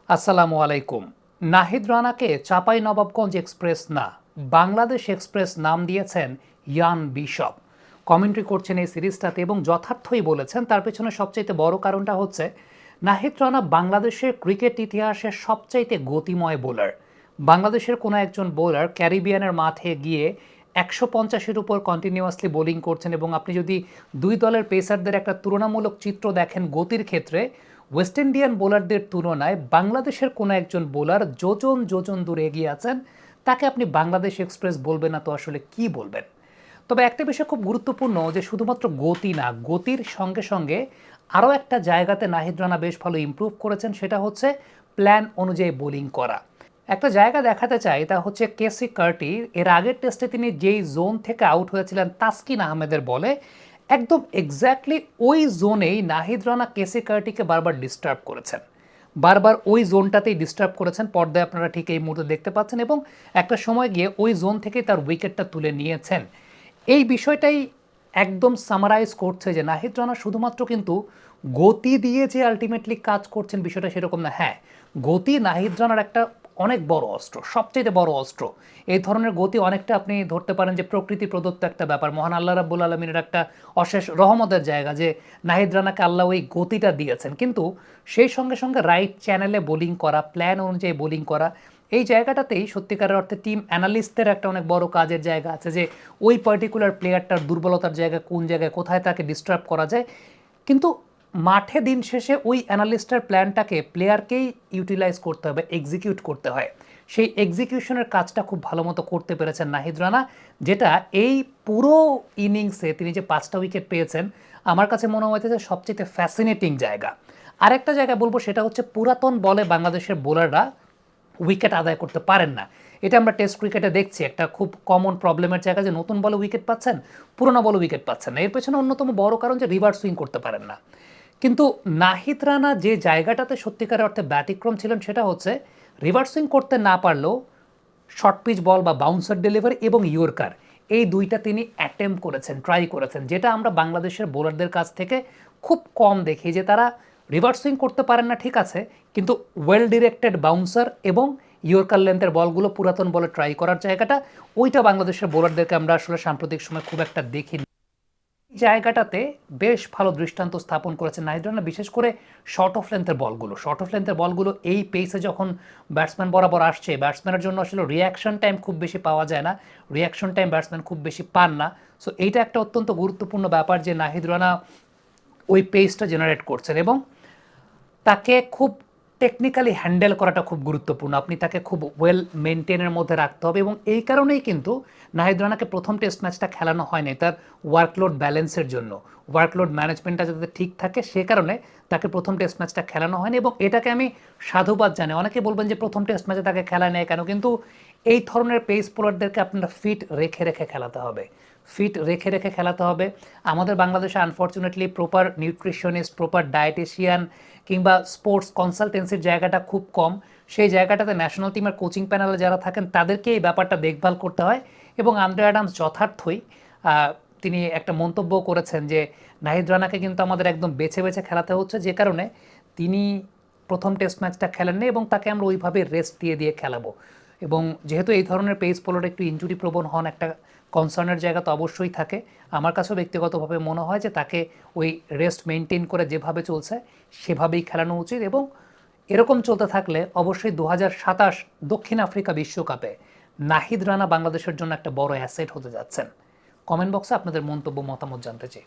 আসসালামু আলাইকুম। নাহিদ রানাকে চাঁপাইনবাবগঞ্জ এক্সপ্রেস না, বাংলাদেশ এক্সপ্রেস নাম দিয়েছেন ইয়ান বিশপ। কমেন্ট্রি করছেন এই সিরিজটাতে এবং যথার্থই বলেছেন। তার পেছনে সবচাইতে বড় কারণটা হচ্ছে নাহিদ রানা বাংলাদেশের ক্রিকেট ইতিহাসের সবচাইতে গতিময় বোলার। বাংলাদেশের কোনো একজন বোলার ক্যারিবিয়ানের মাঠে গিয়ে 150-এর উপর কন্টিনিউয়াসলি বোলিং করছেন এবং আপনি যদি দুই দলের পেসারদের একটা তুলনামূলক চিত্র দেখেন গতির ক্ষেত্রে, ওয়েস্ট ইন্ডিয়ান বোলারদের তুলনায় বাংলাদেশের কোনো একজন বোলার যোজন যোজন দূরে এগিয়ে আছেন। তাকে আপনি বাংলাদেশ এক্সপ্রেস বলবেন না তো আসলে কি বলবেন? তবে একটা বিষয় খুব গুরুত্বপূর্ণ যে শুধুমাত্র গতি না, গতির সঙ্গে সঙ্গে আরও একটা জায়গাতে নাহিদ রানা বেশ ভালো ইমপ্রুভ করেছেন, সেটা হচ্ছে প্ল্যান অনুযায়ী বোলিং করা। একটা জায়গা দেখাতে চাই, তা হচ্ছে কেসি কার্টি। এর আগের টেস্টে তিনি যেই জোন থেকে আউট হয়েছিলেন তাসকিন আহমেদের বলে, একদম এক্স্যাক্টলি ওই জোনেই নাহিদ রানা কেসি কার্টিকে বারবার ডিস্টার্ব করেছেন, বারবার ওই জোনটাতেই ডিস্টার্ব করেছেন। পর্দায় আপনারা ঠিক এই মুহূর্তে দেখতে পাচ্ছেন এবং একটা সময় গিয়ে ওই জোন থেকেই তার উইকেটটা তুলে নিয়েছেন। এই বিষয়টাই একদম সামারাইজ করছে যে নাহিদ রানা শুধুমাত্র কিন্তু গতি দিয়ে যে আলটিমেটলি কাজ করছেন বিষয়টা সেরকম না। হ্যাঁ, গতি নাহিদ রানার একটা অনেক বড় অস্ত্র, সবচেয়ে বড় অস্ত্র। এই ধরনের গতি অনেকটা আপনি ধরতে পারেন যে প্রকৃতি প্রদত্ত একটা ব্যাপার, মহান আল্লাহ রাব্বুল আলমিনের একটা অশেষ রহমতের জায়গা যে নাহিদ রানাকে আল্লাহ ওই গতিটা দিয়েছেন। কিন্তু সেই সঙ্গে সঙ্গে রাইট চ্যানেলে বোলিং করা, প্ল্যান অনুযায়ী বোলিং করা, এই জায়গাটাতেই সত্যিকারের অর্থে টিম অ্যানালিস্টদের একটা অনেক বড় কাজের জায়গা আছে যে ওই পার্টিকুলার প্লেয়ারটার দুর্বলতার জায়গা কোন জায়গায়, কোথায় তাকে ডিস্টার্ব করা যায়। কিন্তু মাঠে দিন শেষে ওই অ্যানালিস্টের প্ল্যানটাকে প্লেয়ারকেই ইউটিলাইজ করতে হবে, এক্সিকিউট করতে হয়। সেই এক্সিকিউশনের কাজটা খুব ভালো মতো করতে পেরেছেন নাহিদ রানা, যেটা এই পুরো ইনিংসে তিনি যে 5টা উইকেট পেয়েছেন আমার কাছে মনে হয়েছে সবচেয়ে ফ্যাসিনেটিং জায়গা। আরেকটা জায়গা বলবো সেটা হচ্ছে পুরাতন বলে বাংলাদেশের বোলাররা উইকেট আদায় করতে পারেন না। এটা আমরা টেস্ট ক্রিকেটে দেখছি একটা খুব কমন প্রবলেমের জায়গা যে নতুন বলে উইকেট পাচ্ছেন, পুরনো বলে উইকেট পাচ্ছেন না। এর পেছনে অন্যতম বড় কারণ যে রিভার্স সুইং করতে পারেন না। কিন্তু নাহিদ রানা যে জায়গাটাতে সত্যিকারের অর্থে ব্যতিক্রম ছিলেন সেটা হচ্ছে রিভার্স সুইং করতে না পারলেও শর্ট পিচ বল বা বাউন্সার ডেলিভারি এবং ইয়র্কার, এই দুইটা তিনি অ্যাটেম্প করেছেন, ট্রাই করেছেন, যেটা আমরা বাংলাদেশের বোলারদের কাছ থেকে খুব কম দেখি। যে তারা রিভার্স সুইং করতে পারেন না ঠিক আছে, কিন্তু ওয়েল ডিরেক্টেড বাউন্সার এবং ইয়র্কার লেন্থের বলগুলো পুরাতন বলে ট্রাই করার জায়গাটা, ওইটা বাংলাদেশের বোলারদেরকে আমরা আসলে সাম্প্রতিক সময় খুব একটা দেখি। জায়গাটাতে বেশ ভালো দৃষ্টান্ত স্থাপন করেছেন নাহিদ রানা, বিশেষ করে শর্ট অফ লেন্থের বলগুলো এই পেসে যখন ব্যাটসম্যান বরাবর আসছে, ব্যাটসম্যানের জন্য আসলে রিয়াকশন টাইম খুব বেশি পাওয়া যায় না, রিয়াকশন টাইম ব্যাটসম্যান খুব বেশি পান না। সো এইটা একটা অত্যন্ত গুরুত্বপূর্ণ ব্যাপার যে নাহিদ রানা ওই পেসটা জেনারেট করছেন এবং তাকে খুব টেকনিক্যালি হ্যান্ডেল করাটা খুব গুরুত্বপূর্ণ। আপনি তাকে খুব ওয়েল মেনটেনের মধ্যে রাখতে হবে এবং এই কারণেই কিন্তু নাহিদ রানাকে প্রথম টেস্ট ম্যাচটা খেলানো হয়নি তার ওয়ার্কলোড ব্যালেন্সের জন্য। ওয়ার্কলোড ম্যানেজমেন্টটা যাতে ঠিক থাকে সে কারণে তাকে প্রথম টেস্ট ম্যাচটা খেলানো হয়নি এবং এটাকে আমি সাধুবাদ জানি। অনেকে বলবেন যে প্রথম টেস্ট ম্যাচে তাকে খেলা নেয় কেন, কিন্তু এই ধরনের পেস বোলারদেরকে আপনারা ফিট রেখে রেখে খেলাতে হবে, ফিট রেখে রেখে খেলাতে হবে। আমাদের বাংলাদেশে unfortunately proper nutritionist, proper dietician কিংবা স্পোর্টস কনসালটেন্সির জায়গাটা খুব কম। সেই জায়গাটাতে ন্যাশনাল টিমের কোচিং প্যানেলে যারা থাকেন তাদেরকে এই ব্যাপারটা দেখভাল করতে হয় এবং আন্দ্রে অ্যাডামস যথার্থই তিনি একটা মন্তব্য করেছেন যে নাহিদ রানাকে কিন্তু আমাদের একদম বেছে বেছে খেলাতে হচ্ছে, যে কারণে তিনি প্রথম টেস্ট ম্যাচটা খেলেননি এবং তাকে আমরা ওইভাবে রেস্ট দিয়ে দিয়ে খেলাবো। এবং যেহেতু এই ধরনের পেস বোলার একটু ইনজুরি প্রবণ হন, একটা কনসার্নের জায়গা তো অবশ্যই থাকে। আমার কাছেও ব্যক্তিগতভাবে মনে হয় যে তাকে ওই রেস্ট মেনটেন করে যেভাবে চলছে সেভাবেই খেলানো উচিত এবং এরকম চলতে থাকলে অবশ্যই 2027 দক্ষিণ আফ্রিকা বিশ্বকাপে নাহিদ রানা বাংলাদেশের জন্য একটা বড় অ্যাসেট হতে যাচ্ছেন। কমেন্ট বক্সে আপনাদের মন্তব্য, মতামত জানতে চাই।